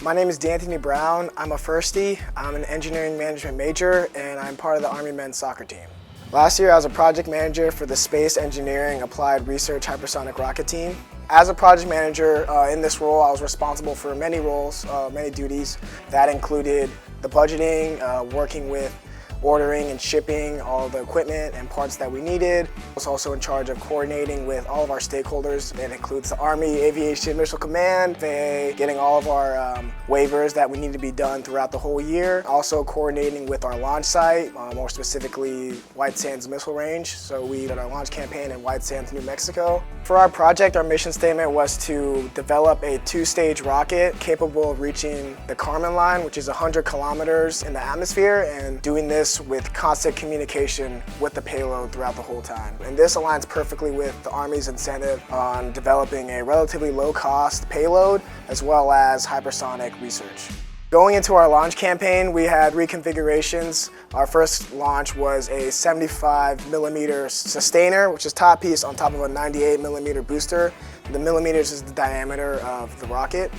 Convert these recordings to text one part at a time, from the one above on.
My name is D'Anthony Brown. I'm a firstie. I'm an engineering management major, and I'm part of the Army men's soccer team. Last year, I was a project manager for the Space Engineering Applied Research Hypersonic Rocket Team. As a project manager in this role, I was responsible for many roles, many duties. That included the budgeting, working with ordering and shipping all the equipment and parts that we needed. I was also in charge of coordinating with all of our stakeholders. That includes the Army Aviation Missile Command, FAA, getting all of our waivers that we need to be done throughout the whole year. Also coordinating with our launch site, more specifically White Sands Missile Range. So we did our launch campaign in White Sands, New Mexico. For our project, our mission statement was to develop a two-stage rocket capable of reaching the Kármán line, which is 100 kilometers in the atmosphere, and doing this with constant communication with the payload throughout the whole time. And this aligns perfectly with the Army's incentive on developing a relatively low-cost payload as well as hypersonic research. Going into our launch campaign, we had reconfigurations. Our first launch was a 75 millimeter sustainer, which is top piece on top of a 98 millimeter booster. The millimeters is the diameter of the rocket.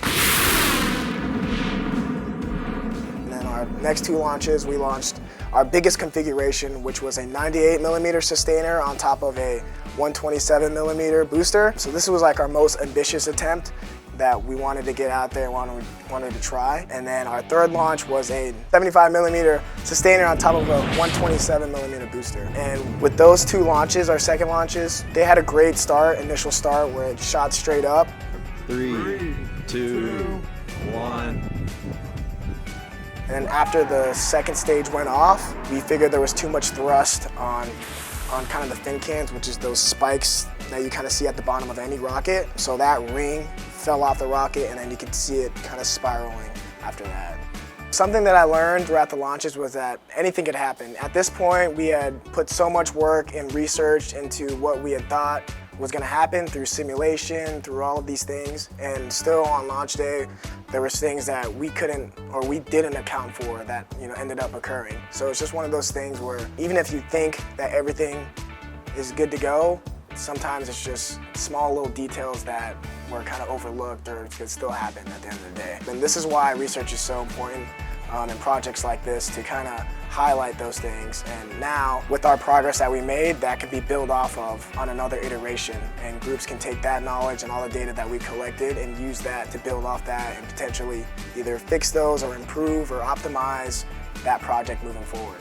And then our next two launches, we launched our biggest configuration, which was a 98 millimeter sustainer on top of a 127 millimeter booster. So this was like our most ambitious attempt that we wanted to get out there and wanted to try. And then our third launch was a 75 millimeter sustainer on top of a 127 millimeter booster. And with those two launches, our second launches, they had a great start, initial start where it shot straight up. 3, 2, 1. And after the second stage went off, we figured there was too much thrust on kind of the fin cans, which is those spikes that you kind of see at the bottom of any rocket. So that ring fell off the rocket, and then you could see it kind of spiraling after that. Something that I learned throughout the launches was that anything could happen. At this point, we had put so much work and research into what we had thought was going to happen through simulation, through all of these things, and still on launch day, there was things that we couldn't or we didn't account for that ended up occurring. So it's just one of those things where even if you think that everything is good to go, sometimes it's just small little details that were kind of overlooked or could still happen at the end of the day. And this is why research is so important in projects like this, to kind of highlight those things. And now, with our progress that we made, that can be built off of on another iteration. And groups can take that knowledge and all the data that we collected and use that to build off that and potentially either fix those or improve or optimize that project moving forward.